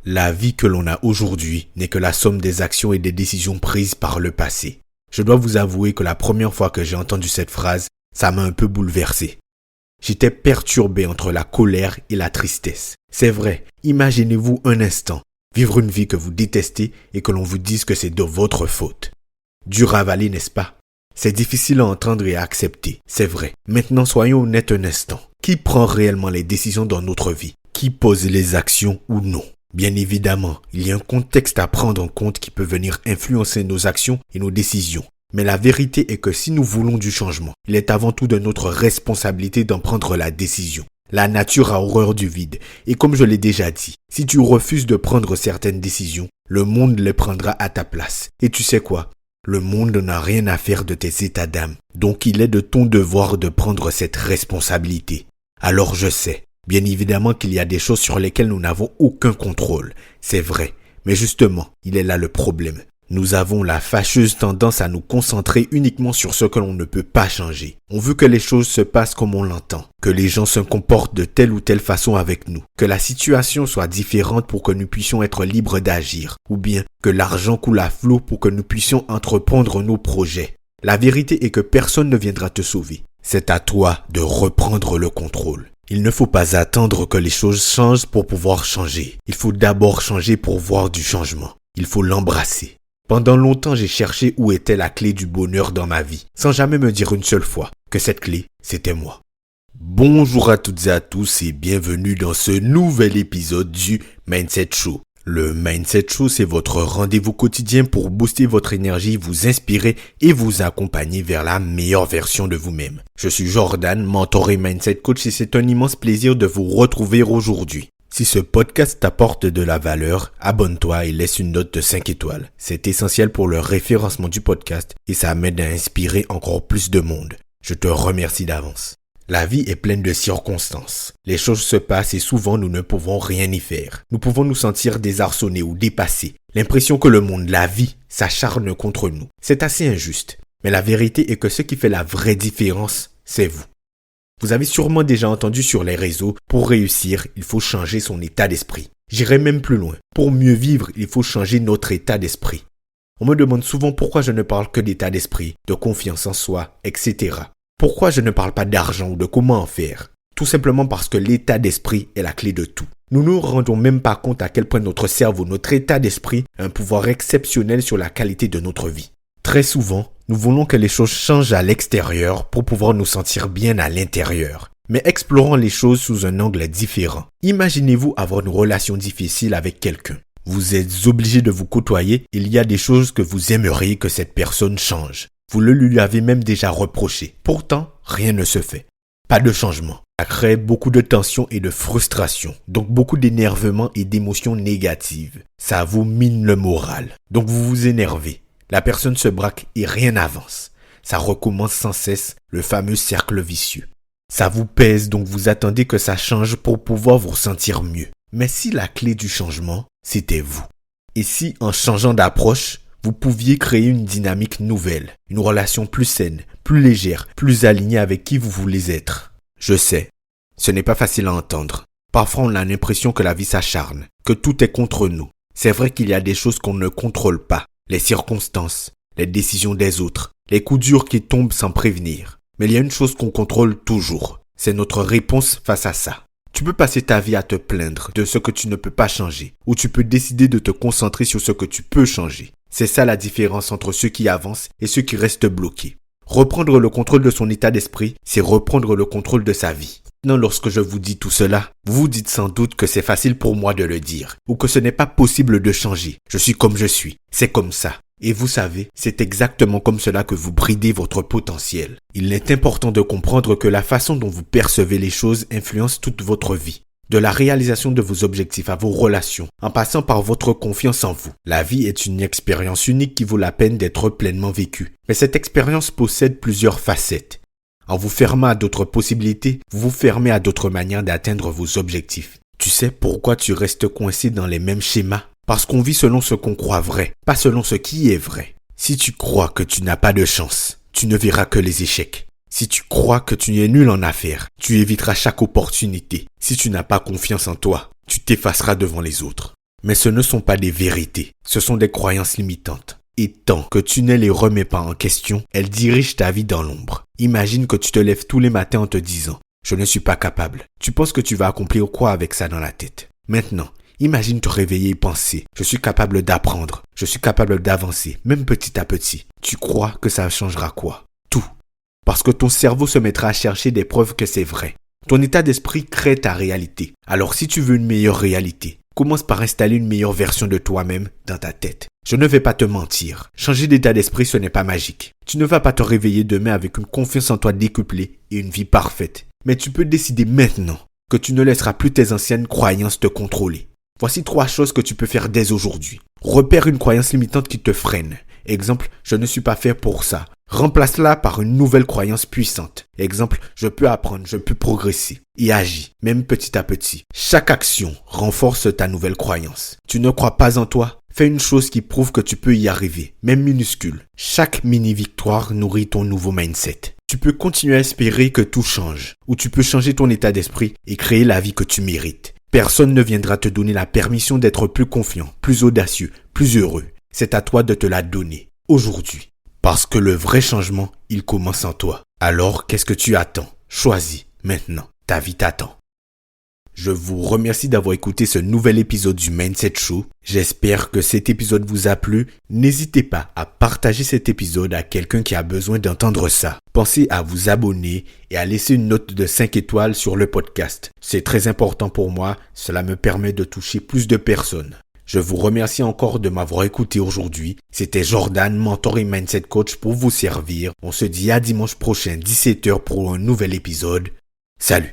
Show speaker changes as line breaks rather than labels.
La vie que l'on a aujourd'hui n'est que la somme des actions et des décisions prises par le passé. Je dois vous avouer que la première fois que j'ai entendu cette phrase, ça m'a un peu bouleversé. J'étais perturbé entre la colère et la tristesse. C'est vrai, imaginez-vous un instant, vivre une vie que vous détestez et que l'on vous dise que c'est de votre faute. Dur à avaler, n'est-ce pas? C'est difficile à entendre et à accepter, c'est vrai. Maintenant, soyons honnêtes un instant. Qui prend réellement les décisions dans notre vie? Qui pose les actions ou non? Bien évidemment, il y a un contexte à prendre en compte qui peut venir influencer nos actions et nos décisions. Mais la vérité est que si nous voulons du changement, il est avant tout de notre responsabilité d'en prendre la décision. La nature a horreur du vide, et comme je l'ai déjà dit, si tu refuses de prendre certaines décisions, le monde les prendra à ta place. Et tu sais quoi? Le monde n'a rien à faire de tes états d'âme, donc il est de ton devoir de prendre cette responsabilité. Alors je sais, bien évidemment qu'il y a des choses sur lesquelles nous n'avons aucun contrôle, c'est vrai, mais justement, il est là le problème. Nous avons la fâcheuse tendance à nous concentrer uniquement sur ce que l'on ne peut pas changer. On veut que les choses se passent comme on l'entend, que les gens se comportent de telle ou telle façon avec nous, que la situation soit différente pour que nous puissions être libres d'agir, ou bien que l'argent coule à flot pour que nous puissions entreprendre nos projets. La vérité est que personne ne viendra te sauver. C'est à toi de reprendre le contrôle. Il ne faut pas attendre que les choses changent pour pouvoir changer. Il faut d'abord changer pour voir du changement. Il faut l'embrasser. Pendant longtemps, j'ai cherché où était la clé du bonheur dans ma vie, sans jamais me dire une seule fois que cette clé, c'était moi. Bonjour à toutes et à tous et bienvenue dans ce nouvel épisode du Mindset Show. Le Mindset Show, c'est votre rendez-vous quotidien pour booster votre énergie, vous inspirer et vous accompagner vers la meilleure version de vous-même. Je suis Jordan, mentor et Mindset Coach et c'est un immense plaisir de vous retrouver aujourd'hui. Si ce podcast t'apporte de la valeur, abonne-toi et laisse une note de 5 étoiles. C'est essentiel pour le référencement du podcast et ça m'aide à inspirer encore plus de monde. Je te remercie d'avance. La vie est pleine de circonstances. Les choses se passent et souvent nous ne pouvons rien y faire. Nous pouvons nous sentir désarçonnés ou dépassés. L'impression que le monde, la vie, s'acharne contre nous. C'est assez injuste. Mais la vérité est que ce qui fait la vraie différence, c'est vous. Vous avez sûrement déjà entendu sur les réseaux, pour réussir, il faut changer son état d'esprit. J'irai même plus loin. Pour mieux vivre, il faut changer notre état d'esprit. On me demande souvent pourquoi je ne parle que d'état d'esprit, de confiance en soi, etc. Pourquoi je ne parle pas d'argent ou de comment en faire? Tout simplement parce que l'état d'esprit est la clé de tout. Nous ne nous rendons même pas compte à quel point notre cerveau, notre état d'esprit a un pouvoir exceptionnel sur la qualité de notre vie. Très souvent, nous voulons que les choses changent à l'extérieur pour pouvoir nous sentir bien à l'intérieur. Mais explorons les choses sous un angle différent. Imaginez-vous avoir une relation difficile avec quelqu'un. Vous êtes obligé de vous côtoyer, il y a des choses que vous aimeriez que cette personne change. Vous le lui avez même déjà reproché. Pourtant, rien ne se fait. Pas de changement. Ça crée beaucoup de tension et de frustration. Donc beaucoup d'énervement et d'émotions négatives. Ça vous mine le moral. Donc vous vous énervez. La personne se braque et rien n'avance. Ça recommence sans cesse, le fameux cercle vicieux. Ça vous pèse donc vous attendez que ça change pour pouvoir vous sentir mieux. Mais si la clé du changement, c'était vous? Et si en changeant d'approche, vous pouviez créer une dynamique nouvelle, une relation plus saine, plus légère, plus alignée avec qui vous voulez être? Je sais, ce n'est pas facile à entendre. Parfois on a l'impression que la vie s'acharne, que tout est contre nous. C'est vrai qu'il y a des choses qu'on ne contrôle pas. Les circonstances, les décisions des autres, les coups durs qui tombent sans prévenir. Mais il y a une chose qu'on contrôle toujours, c'est notre réponse face à ça. Tu peux passer ta vie à te plaindre de ce que tu ne peux pas changer, ou tu peux décider de te concentrer sur ce que tu peux changer. C'est ça la différence entre ceux qui avancent et ceux qui restent bloqués. Reprendre le contrôle de son état d'esprit, c'est reprendre le contrôle de sa vie. Non, lorsque je vous dis tout cela, vous vous dites sans doute que c'est facile pour moi de le dire, ou que ce n'est pas possible de changer. Je suis comme je suis, c'est comme ça. Et vous savez, c'est exactement comme cela que vous bridez votre potentiel. Il est important de comprendre que la façon dont vous percevez les choses influence toute votre vie. De la réalisation de vos objectifs à vos relations, en passant par votre confiance en vous. La vie est une expérience unique qui vaut la peine d'être pleinement vécue. Mais cette expérience possède plusieurs facettes. En vous fermant à d'autres possibilités, vous vous fermez à d'autres manières d'atteindre vos objectifs. Tu sais pourquoi tu restes coincé dans les mêmes schémas? Parce qu'on vit selon ce qu'on croit vrai, pas selon ce qui est vrai. Si tu crois que tu n'as pas de chance, tu ne verras que les échecs. Si tu crois que tu es nul en affaires, tu éviteras chaque opportunité. Si tu n'as pas confiance en toi, tu t'effaceras devant les autres. Mais ce ne sont pas des vérités, ce sont des croyances limitantes. Et tant que tu ne les remets pas en question, elles dirigent ta vie dans l'ombre. Imagine que tu te lèves tous les matins en te disant « Je ne suis pas capable ». Tu penses que tu vas accomplir quoi avec ça dans la tête? Maintenant, imagine te réveiller et penser « Je suis capable d'apprendre, je suis capable d'avancer, même petit à petit ». Tu crois que ça changera quoi? Tout. Parce que ton cerveau se mettra à chercher des preuves que c'est vrai. Ton état d'esprit crée ta réalité. Alors si tu veux une meilleure réalité, commence par installer une meilleure version de toi-même dans ta tête. Je ne vais pas te mentir. Changer d'état d'esprit, ce n'est pas magique. Tu ne vas pas te réveiller demain avec une confiance en toi décuplée et une vie parfaite. Mais tu peux décider maintenant que tu ne laisseras plus tes anciennes croyances te contrôler. Voici 3 choses que tu peux faire dès aujourd'hui. Repère une croyance limitante qui te freine. Exemple, je ne suis pas fait pour ça. Remplace-la par une nouvelle croyance puissante. Exemple, je peux apprendre, je peux progresser. Et agis, même petit à petit. Chaque action renforce ta nouvelle croyance. Tu ne crois pas en toi? Fais une chose qui prouve que tu peux y arriver, même minuscule. Chaque mini-victoire nourrit ton nouveau mindset. Tu peux continuer à espérer que tout change, ou tu peux changer ton état d'esprit et créer la vie que tu mérites. Personne ne viendra te donner la permission d'être plus confiant, plus audacieux, plus heureux. C'est à toi de te la donner, aujourd'hui. Parce que le vrai changement, il commence en toi. Alors, qu'est-ce que tu attends? Choisis, maintenant. Ta vie t'attend. Je vous remercie d'avoir écouté ce nouvel épisode du Mindset Show. J'espère que cet épisode vous a plu. N'hésitez pas à partager cet épisode à quelqu'un qui a besoin d'entendre ça. Pensez à vous abonner et à laisser une note de 5 étoiles sur le podcast. C'est très important pour moi. Cela me permet de toucher plus de personnes. Je vous remercie encore de m'avoir écouté aujourd'hui. C'était Jordan, mentor et mindset coach pour vous servir. On se dit à dimanche prochain 17h pour un nouvel épisode. Salut!